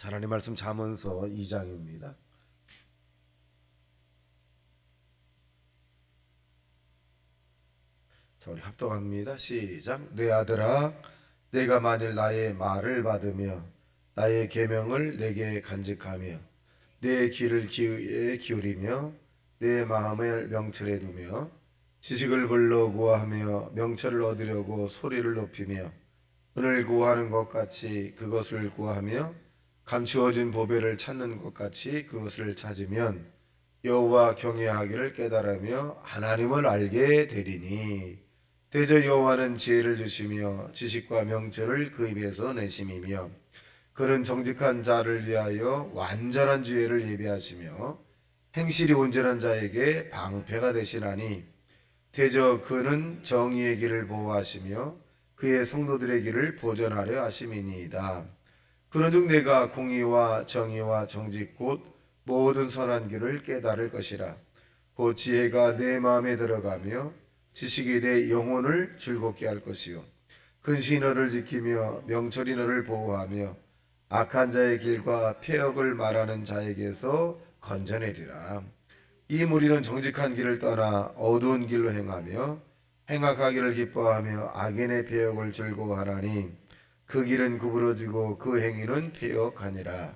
하나님 말씀 잠언서 2장입니다. 자, 우리 합독합니다. 시작. 내 아들아, 내가 만일 나의 말을 받으며 나의 계명을 내게 간직하며 내 귀를 귀에 기울이며 내 마음을 명철에 두며 지식을 불러 구하며 명철을 얻으려고 소리를 높이며 은을 구하는 것 같이 그것을 구하며 감추어진 보배를 찾는 것 같이 그것을 찾으면 여호와 경외하기를 깨달으며 하나님을 알게 되리니 대저 여호와는 지혜를 주시며 지식과 명철을 그 입에서 내심이며 그는 정직한 자를 위하여 완전한 지혜를 예비하시며 행실이 온전한 자에게 방패가 되시나니 대저 그는 정의의 길을 보호하시며 그의 성도들의 길을 보전하려 하심이니이다. 그런즉 내가 공의와 정의와 정직 곧 모든 선한 길을 깨달을 것이라. 곧 지혜가 내 마음에 들어가며 지식이 내 영혼을 즐겁게 할 것이요 근신이 너를 지키며 명철이 너를 보호하며 악한 자의 길과 폐역을 말하는 자에게서 건져내리라. 이 무리는 정직한 길을 떠나 어두운 길로 행하며 행악하기를 기뻐하며 악인의 폐역을 즐거워하나니 그 길은 구부러지고 그 행위는 폐역하니라.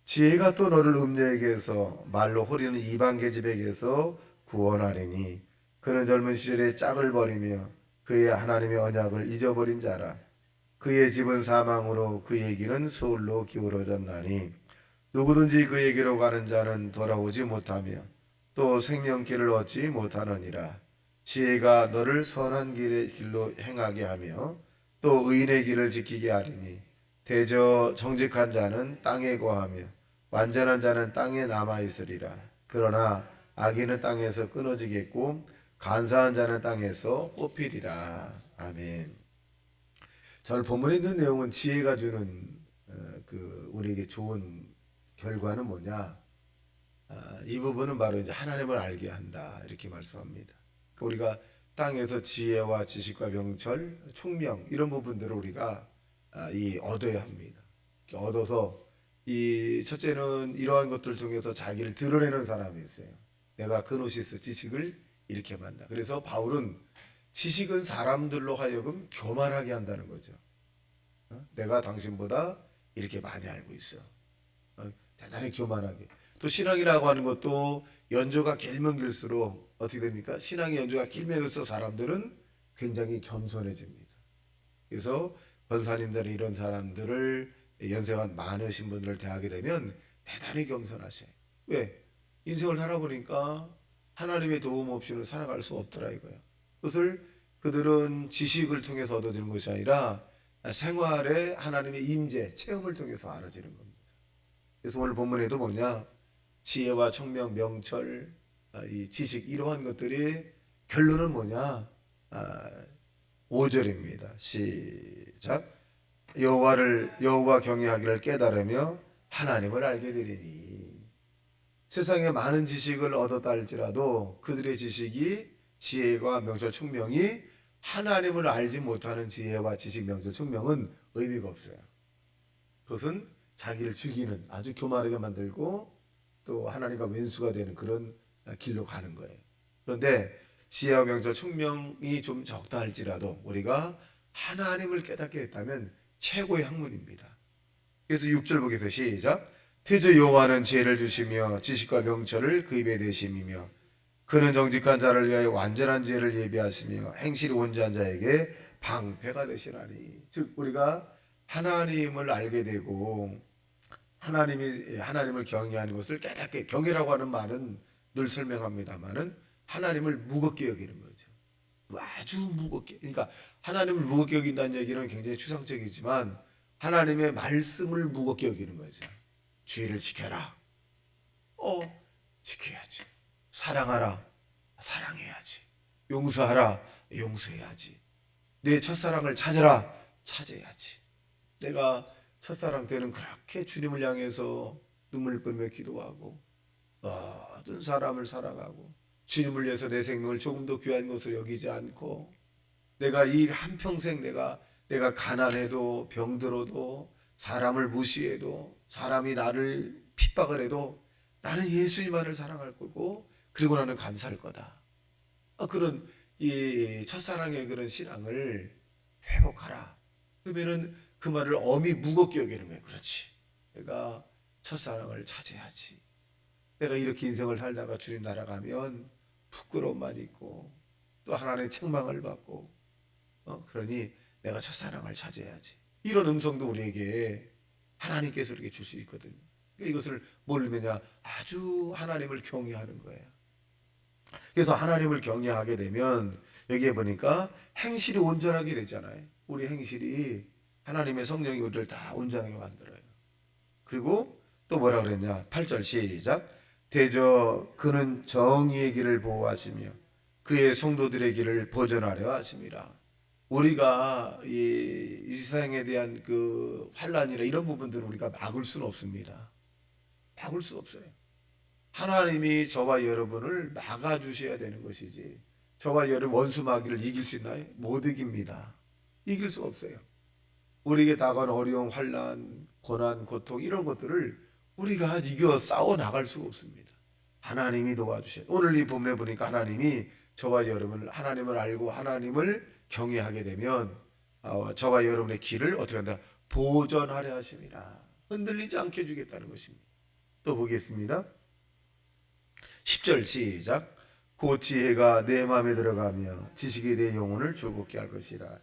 지혜가 또 너를 음녀에게서 말로 호리는 이방 계집에게서 구원하리니 그는 젊은 시절에 짝을 버리며 그의 하나님의 언약을 잊어버린 자라. 그의 집은 사망으로 그의 길은 소울로 기울어졌나니 누구든지 그에게로 가는 자는 돌아오지 못하며 또 생명길을 얻지 못하느니라. 지혜가 너를 선한 길의 길로 행하게 하며 또 의인의 길을 지키게 하리니 대저 정직한 자는 땅에 거하며 완전한 자는 땅에 남아 있으리라. 그러나 악인은 땅에서 끊어지겠고 간사한 자는 땅에서 뽑히리라. 아멘. 오늘 본문에 있는 내용은 지혜가 주는 우리에게 좋은 결과는 뭐냐? 이 부분은 바로 이제 하나님을 알게 한다 이렇게 말씀합니다. 우리가 땅에서 지혜와 지식과 명철, 총명 이런 부분들을 우리가 얻어야 합니다. 얻어서 이 첫째는 이러한 것들 중에서 자기를 드러내는 사람이 있어요. 내가 그노시스 지식을 이렇게 만다. 그래서 바울은 지식은 사람들로 하여금 교만하게 한다는 거죠. 내가 당신보다 이렇게 많이 알고 있어. 대단히 교만하게. 또 신앙이라고 하는 것도 연조가 길면 길수록 어떻게 됩니까? 신앙의 연조가 길면 길수록 사람들은 굉장히 겸손해집니다. 그래서 권사님들이 이런 사람들을 연세가 많으신 분들을 대하게 되면 대단히 겸손하셔요. 왜? 인생을 살아보니까 하나님의 도움 없이는 살아갈 수 없더라 이거예요. 그것을 그들은 지식을 통해서 얻어지는 것이 아니라 생활에 하나님의 임재, 체험을 통해서 알아지는 겁니다. 그래서 오늘 본문에도 뭐냐? 지혜와 총명, 명철, 이 지식 이러한 것들이 결론은 뭐냐? 5절입니다. 시작. 여호와 경외하기를 깨달으며 하나님을 알게 되리니. 세상에 많은 지식을 얻었다 할지라도 그들의 지식이 지혜와 명철, 총명이 하나님을 알지 못하는 지혜와 지식, 명철, 총명은 의미가 없어요. 그것은 자기를 죽이는 아주 교만하게 만들고 또 하나님과 왼수가 되는 그런 길로 가는 거예요. 그런데 지혜와 명철, 총명이 좀 적다 할지라도 우리가 하나님을 깨닫게 됐다면 최고의 학문입니다. 그래서 6절 보겠습니다. 시작. 태저 여호와는 지혜를 주시며 지식과 명철을 그 입에 내심이며 그는 정직한 자를 위하여 완전한 지혜를 예비하시며 행실이 온전한 자에게 방패가 되시나니. 즉 우리가 하나님을 알게 되고 하나님을 경외하는 것을 깨닫게, 경외라고 하는 말은 늘 설명합니다만은 하나님을 무겁게 여기는 거죠. 아주 무겁게. 그러니까 하나님을 무겁게 여긴다는 얘기는 굉장히 추상적이지만 하나님의 말씀을 무겁게 여기는 거죠. 주의를 지켜라. 지켜야지. 사랑하라. 사랑해야지. 용서하라. 용서해야지. 내 첫사랑을 찾으라. 찾아야지. 내가 첫사랑 때는 그렇게 주님을 향해서 눈물 끌며 기도하고 모든 사람을 사랑하고 주님을 위해서 내 생명을 조금 더 귀한 것을 여기지 않고 내가 이 한평생 내가 가난해도 병들어도 사람을 무시해도 사람이 나를 핍박을 해도 나는 예수님만을 사랑할 거고 그리고 나는 감사할 거다. 그런 이 첫사랑의 그런 신앙을 회복하라. 그러면은 그 말을 엄히 무겁게 여기는 거예요. 그렇지. 내가 첫사랑을 찾아야지. 내가 이렇게 인생을 살다가 주님 나라 가면 부끄러움만 있고 또 하나님의 책망을 받고 그러니 내가 첫사랑을 찾아야지. 이런 음성도 우리에게 하나님께서 이렇게 줄 수 있거든요. 그러니까 이것을 모르면야 아주 하나님을 경외하는 거예요. 그래서 하나님을 경외하게 되면 여기에 보니까 행실이 온전하게 되잖아요. 우리 행실이 하나님의 성령이 우리를 다 온전하게 만들어요. 그리고 또 뭐라 그랬냐? 8절 시작. 대저 그는 정의의 길을 보호하시며 그의 성도들의 길을 보전하려 하심이라. 우리가 이 세상에 대한 그 환란이나 이런 부분들을 우리가 막을 수는 없습니다. 막을 수 없어요. 하나님이 저와 여러분을 막아주셔야 되는 것이지 저와 여러분 원수 마귀를 이길 수 있나요? 못 이깁니다. 이길 수 없어요. 우리에게 다가온 어려움, 환란, 고난, 고통 이런 것들을 우리가 이겨 싸워 나갈 수가 없습니다. 하나님이 도와주셔요. 오늘 이 본문에 보니까 하나님이 저와 여러분을 하나님을 알고 하나님을 경외하게 되면 저와 여러분의 길을 어떻게 한다? 보전하려 하십니다. 흔들리지 않게 해주겠다는 것입니다. 또 보겠습니다. 10절 시작. 그 지혜가 내 마음에 들어가며 지식이 내 영혼을 즐겁게 할 것이라.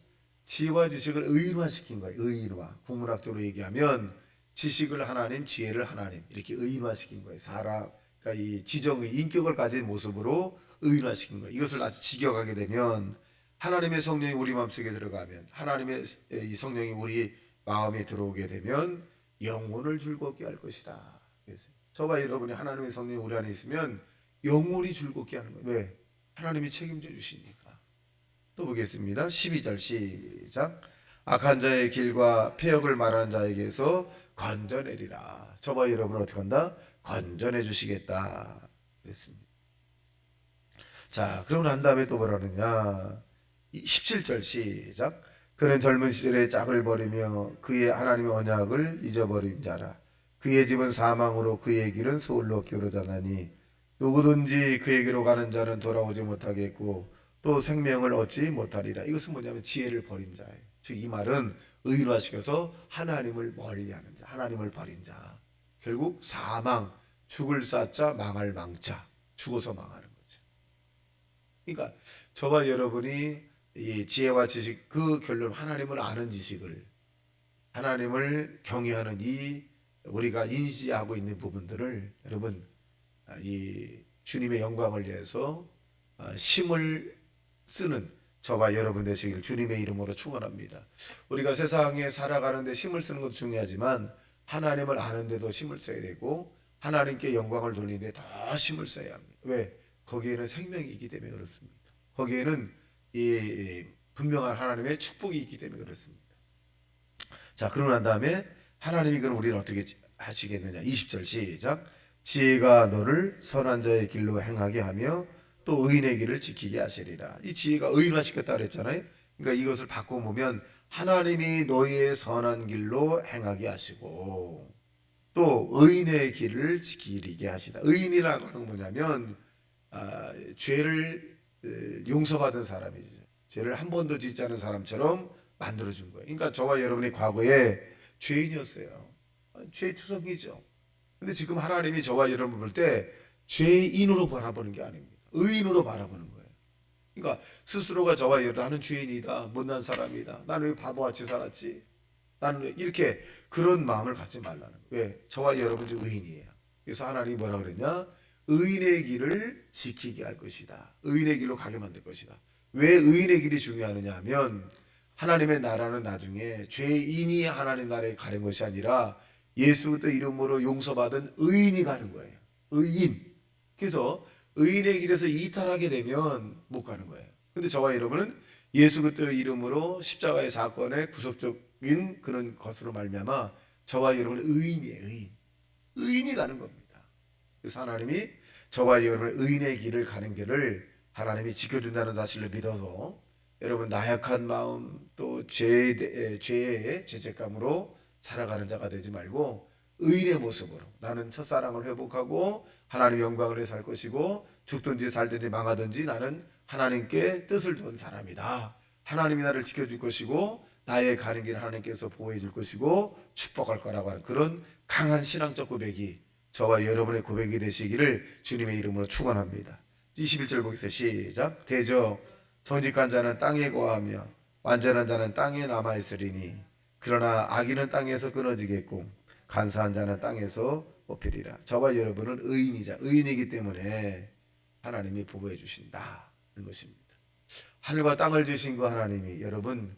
지혜와 지식을 의인화시킨 거예요. 의인화. 국문학적으로 얘기하면 지식을 하나님, 지혜를 하나님 이렇게 의인화시킨 거예요. 사람, 그러니까 이 지정의 인격을 가진 모습으로 의인화시킨 거예요. 이것을 아주 직역하게 되면 하나님의 성령이 우리 마음속에 들어가면 하나님의 이 성령이 우리 마음에 들어오게 되면 영혼을 즐겁게 할 것이다. 그래서 저와 여러분이 하나님의 성령이 우리 안에 있으면 영혼이 즐겁게 하는 거예요. 왜? 하나님이 책임져 주시니까. 또 보겠습니다. 12절 시작. 악한 자의 길과 폐역을 말하는 자에게서 건져내리라. 저와 여러분을 어떻게 한다? 건져내 주시겠다. 그랬습니다. 자, 그러고 난 다음에 또 뭐라 그러냐? 17절 시작. 그는 젊은 시절에 짝을 버리며 그의 하나님의 언약을 잊어버린 자라. 그의 집은 사망으로 그의 길은 소홀로 기울어졌나니 누구든지 그에게로 가는 자는 돌아오지 못하겠고 또 생명을 얻지 못하리라. 이것은 뭐냐면 지혜를 버린 자예요. 즉 이 말은 의인화시켜서 하나님을 멀리하는 자, 하나님을 버린 자. 결국 사망, 죽을 사자, 망할 망자, 죽어서 망하는 거죠. 그러니까 저와 여러분이 이 지혜와 지식, 그 결론 하나님을 아는 지식을, 하나님을 경외하는 이 우리가 인지하고 있는 부분들을 여러분 이 주님의 영광을 위해서 힘을 쓰는 저와 여러분 되시길 주님의 이름으로 축원합니다. 우리가 세상에 살아가는데 힘을 쓰는 것도 중요하지만 하나님을 아는데도 힘을 써야 되고 하나님께 영광을 돌리는데 더 힘을 써야 합니다. 왜? 거기에는 생명이 있기 때문에 그렇습니다. 거기에는 이 분명한 하나님의 축복이 있기 때문에 그렇습니다. 자, 그러고 난 다음에 하나님이 그럼 우리를 어떻게 하시겠느냐? 20절 시작. 지혜가 너를 선한 자의 길로 행하게 하며 또 의인의 길을 지키게 하시리라. 이 지혜가 의인화시켰다 그랬잖아요. 그러니까 이것을 바꿔보면 하나님이 너희의 선한 길로 행하게 하시고 또 의인의 길을 지키게 하시다. 의인이라고 하는 건 뭐냐면 죄를 용서받은 사람이죠. 죄를 한 번도 짓지 않은 사람처럼 만들어준 거예요. 그러니까 저와 여러분이 과거에 죄인이었어요. 죄투성이죠. 근데 지금 하나님이 저와 여러분 볼 때 죄인으로 바라보는 게 아닙니다. 의인으로 바라보는 거예요. 그러니까 스스로가 저와 여러분 나는 죄인이다. 못난 사람이다. 나는 왜 바보같이 살았지? 나는 왜 이렇게 그런 마음을 갖지 말라는 거예요. 왜? 저와 여러분이 의인이에요. 그래서 하나님이 뭐라 그랬냐? 의인의 길을 지키게 할 것이다. 의인의 길로 가게 만들 것이다. 왜 의인의 길이 중요하느냐 하면 하나님의 나라는 나중에 죄인이 하나님 나라에 가는 것이 아니라 예수 그리스도 이름으로 용서받은 의인이 가는 거예요. 의인. 그래서 의인의 길에서 이탈하게 되면 못 가는 거예요. 근데 저와 여러분은 예수 그리스도 이름으로 십자가의 사건의 구속적인 그런 것으로 말미암아 저와 여러분은 의인이에요. 의인. 의인이 가는 겁니다. 그래서 하나님이 저와 여러분의 의인의 길을 가는 길을 하나님이 지켜준다는 사실을 믿어서 여러분 나약한 마음 또 죄의 죄책감으로 살아가는 자가 되지 말고 의인의 모습으로 나는 첫사랑을 회복하고 하나님의 영광을 위해 살 것이고 죽든지 살든지 망하든지 나는 하나님께 뜻을 둔 사람이다. 하나님이 나를 지켜줄 것이고 나의 가는 길을 하나님께서 보호해 줄 것이고 축복할 거라고 하는 그런 강한 신앙적 고백이 저와 여러분의 고백이 되시기를 주님의 이름으로 축원합니다. 21절 보겠습니다. 시작. 대저 정직한 자는 땅에 거하며 완전한 자는 땅에 남아있으리니 그러나 악인은 땅에서 끊어지겠고 간사한 자는 땅에서 뽑히리라. 저와 여러분은 의인이자 의인이기 때문에 하나님이 보호해 주신다는 것입니다. 하늘과 땅을 지으신 그 하나님이 여러분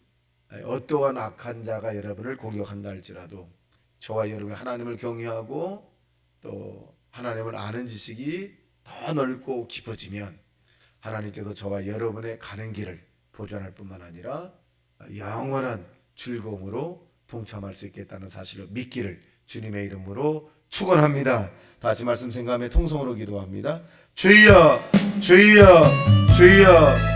어떠한 악한 자가 여러분을 공격한다 할지라도 저와 여러분이 하나님을 경외하고 또 하나님을 아는 지식이 더 넓고 깊어지면 하나님께서 저와 여러분의 가는 길을 보존할 뿐만 아니라 영원한 즐거움으로 동참할 수 있겠다는 사실을 믿기를 주님의 이름으로 축원합니다. 다시 말씀 생각하며 통성으로 기도합니다. 주여 주여 주여